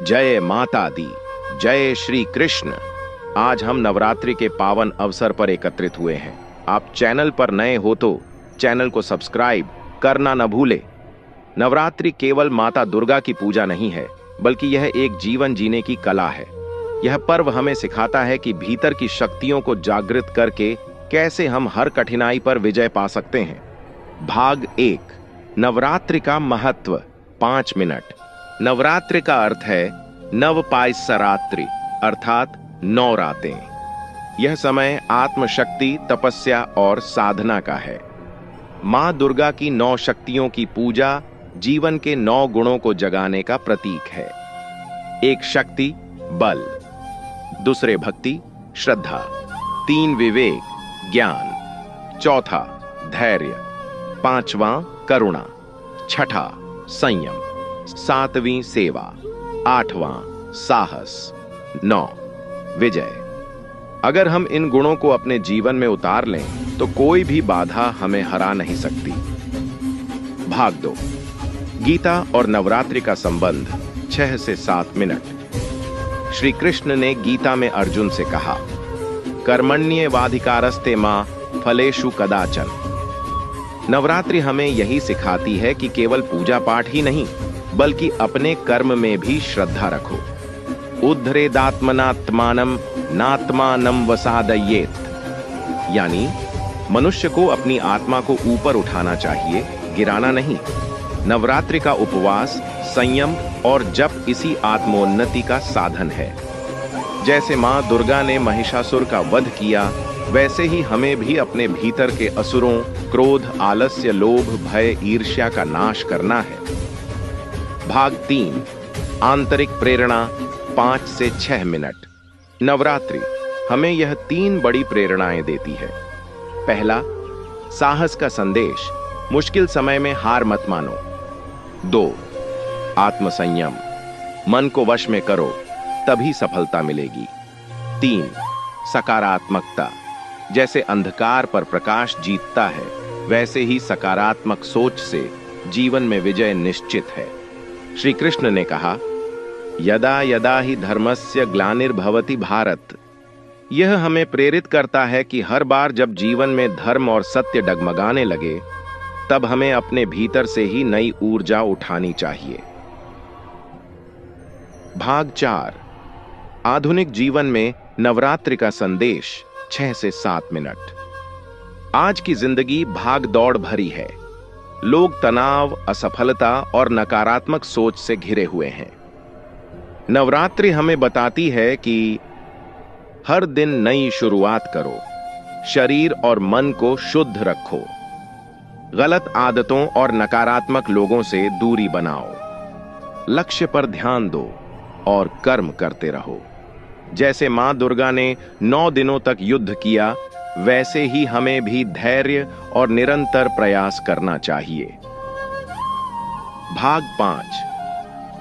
जय माता दी। जय श्री कृष्ण। आज हम नवरात्रि के पावन अवसर पर एकत्रित हुए हैं। आप चैनल पर नए हो तो चैनल को सब्सक्राइब करना न भूले। नवरात्रि केवल माता दुर्गा की पूजा नहीं है, बल्कि यह एक जीवन जीने की कला है। यह पर्व हमें सिखाता है कि भीतर की शक्तियों को जागृत करके कैसे हम हर कठिनाई पर विजय पा सकते हैं। भाग 1, नवरात्रि का महत्व। 5 मिनट। नवरात्रि का अर्थ है नवपायसरात्रि, अर्थात 9 रातें। यह समय आत्मशक्ति, तपस्या और साधना का है। मां दुर्गा की 9 शक्तियों की पूजा जीवन के 9 गुणों को जगाने का प्रतीक है। एक शक्ति बल, दूसरे भक्ति श्रद्धा, 3 विवेक ज्ञान, चौथा धैर्य, 5वां करुणा, छठा संयम, 7वीं सेवा, 8वां साहस, 9 विजय। अगर हम इन गुणों को अपने जीवन में उतार लें तो कोई भी बाधा हमें हरा नहीं सकती। भाग 2, गीता और नवरात्रि का संबंध। 6 से 7 मिनट। श्री कृष्ण ने गीता में अर्जुन से कहा, कर्मण्येवाधिकारस्ते मां फलेषु कदाचन। नवरात्रि हमें यही सिखाती है कि केवल पूजा पाठ ही नहीं, बल्कि अपने कर्म में भी श्रद्धा रखो। उद्धरेदात्मनात्मानं नात्मानं वसादयेत्, यानी मनुष्य को अपनी आत्मा को ऊपर उठाना चाहिए, गिराना नहीं। नवरात्रि का उपवास, संयम और जप इसी आत्मोन्नति का साधन है। जैसे मां दुर्गा ने महिषासुर का वध किया, वैसे ही हमें भी अपने भीतर के असुरों, क्रोध, आलस्य, लोभ, भय, ईर्ष्या का नाश करना है। भाग 3, आंतरिक प्रेरणा। 5 से 6 मिनट। नवरात्रि हमें यह 3 बड़ी प्रेरणाएं देती है। पहला, साहस का संदेश, मुश्किल समय में हार मत मानो। 2, आत्मसंयम, मन को वश में करो, तभी सफलता मिलेगी। 3, सकारात्मकता, जैसे अंधकार पर प्रकाश जीतता है, वैसे ही सकारात्मक सोच से जीवन में विजय निश्चित है। श्री कृष्ण ने कहा, यदा यदा ही धर्मस्य ग्लानिर्भवति भारत। यह हमें प्रेरित करता है कि हर बार जब जीवन में धर्म और सत्य डगमगाने लगे, तब हमें अपने भीतर से ही नई ऊर्जा उठानी चाहिए। भाग 4, आधुनिक जीवन में नवरात्रि का संदेश। 6 से 7 मिनट। आज की जिंदगी भाग दौड़ भरी है। लोग तनाव, असफलता और नकारात्मक सोच से घिरे हुए हैं। नवरात्रि हमें बताती है कि हर दिन नई शुरुआत करो, शरीर और मन को शुद्ध रखो, गलत आदतों और नकारात्मक लोगों से दूरी बनाओ, लक्ष्य पर ध्यान दो और कर्म करते रहो। जैसे मां दुर्गा ने 9 दिनों तक युद्ध किया, वैसे ही हमें भी धैर्य और निरंतर प्रयास करना चाहिए। भाग 5,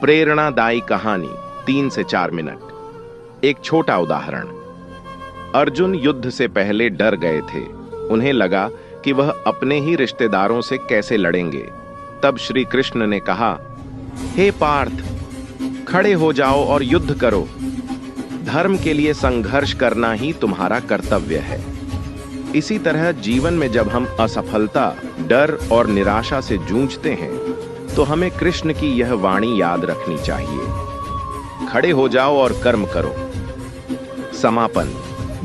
प्रेरणादायी कहानी। 3 से 4 मिनट। एक छोटा उदाहरण। अर्जुन युद्ध से पहले डर गए थे। उन्हें लगा कि वह अपने ही रिश्तेदारों से कैसे लड़ेंगे। तब श्री कृष्ण ने कहा, हे पार्थ, खड़े हो जाओ और युद्ध करो। धर्म के लिए संघर्ष करना ही तुम्हारा कर्तव्य है। इसी तरह जीवन में जब हम असफलता, डर और निराशा से जूझते हैं, तो हमें कृष्ण की यह वाणी याद रखनी चाहिए, खड़े हो जाओ और कर्म करो। समापन।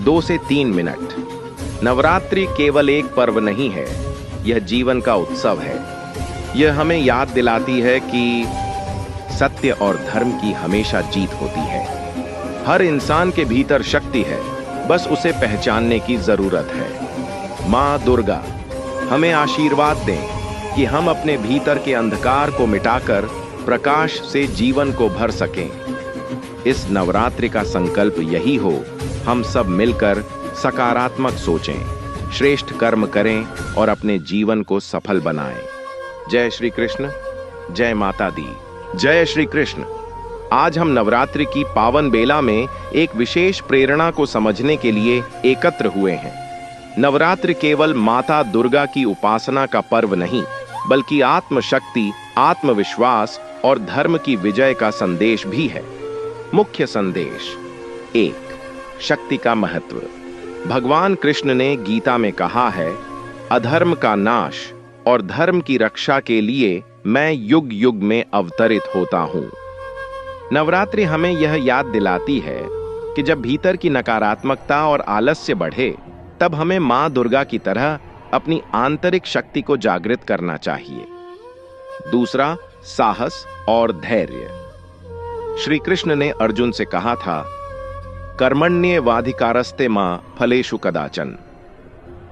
2 से 3 मिनट। नवरात्रि केवल एक पर्व नहीं है, यह जीवन का उत्सव है। यह हमें याद दिलाती है कि सत्य और धर्म की हमेशा जीत होती है। हर इंसान के भीतर शक्ति है, बस उसे पहचानने की जरूरत है। मां दुर्गा हमें आशीर्वाद दें कि हम अपने भीतर के अंधकार को मिटाकर प्रकाश से जीवन को भर सकें। इस नवरात्रि का संकल्प यही हो, हम सब मिलकर सकारात्मक सोचें, श्रेष्ठ कर्म करें और अपने जीवन को सफल बनाएं। जय श्री कृष्ण। जय माता दी। जय श्री कृष्ण। आज हम नवरात्रि की पावन बेला में एक विशेष प्रेरणा को समझने के लिए एकत्र हुए हैं। नवरात्रि केवल माता दुर्गा की उपासना का पर्व नहीं, बल्कि आत्मशक्ति, आत्मविश्वास और धर्म की विजय का संदेश भी है। मुख्य संदेश। 1. शक्ति का महत्व। भगवान कृष्ण ने गीता में कहा है, अधर्म का नाश और धर्म की रक्षा के लिए मैं युग युग में अवतरित होता हूं। नवरात्रि हमें यह याद दिलाती है कि जब भीतर की नकारात्मकता और आलस्य बढ़े, तब हमें मां दुर्गा की तरह अपनी आंतरिक शक्ति को जागृत करना चाहिए। 2. साहस और धैर्य। श्री कृष्ण ने अर्जुन से कहा था, कर्मण्येवाधिकारस्ते मां फलेषु कदाचन।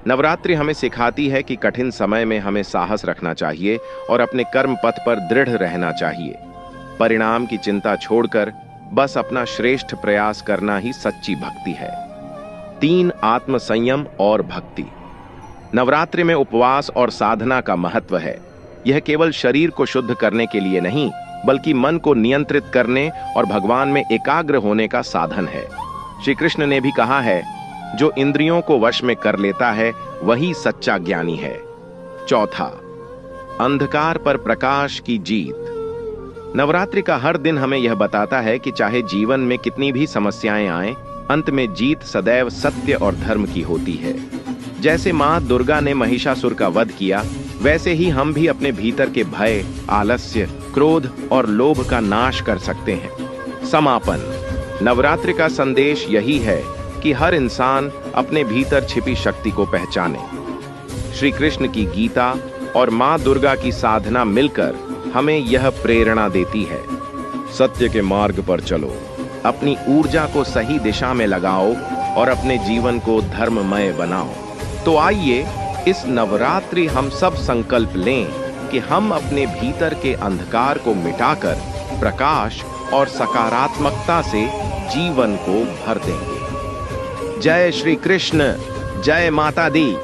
नवरात्रि हमें सिखाती है कि कठिन समय में हमें साहस रखना चाहिए और अपने कर्म पथ पर दृढ़ रहना चाहिए। परिणाम की चिंता छोड़कर बस अपना श्रेष्ठ प्रयास करना ही सच्ची भक्ति है। 3. आत्म संयम और भक्ति। नवरात्रि में उपवास और साधना का महत्व है। यह केवल शरीर को शुद्ध करने के लिए नहीं, बल्कि मन को नियंत्रित करने और भगवान में एकाग्र होने का साधन है। श्री कृष्ण ने भी कहा है, जो इंद्रियों को वश में कर लेता है वही सच्चा ज्ञानी है। 4. अंधकार पर प्रकाश की जीत। नवरात्रि का हर दिन हमें यह बताता है कि चाहे जीवन में कितनी भी समस्याएं आएं, अंत में जीत सदैव सत्य और धर्म की होती है। जैसे मां दुर्गा ने महिषासुर का वध किया, वैसे ही हम भी अपने भीतर के भय, आलस्य, क्रोध और लोभ का नाश कर सकते हैं। समापन। नवरात्रि का संदेश यही है कि हर इंसान अपने भीतर छिपी शक्ति को पहचाने। श्री कृष्ण की गीता और मां दुर्गा की साधना मिलकर हमें यह प्रेरणा देती है, सत्य के मार्ग पर चलो, अपनी ऊर्जा को सही दिशा में लगाओ और अपने जीवन को धर्ममय बनाओ। तो आइए इस नवरात्रि हम सब संकल्प लें कि हम अपने भीतर के अंधकार को मिटाकर प्रकाश और सकारात्मकता से जीवन को भर देंगे। जय श्री कृष्ण, जय माता दी।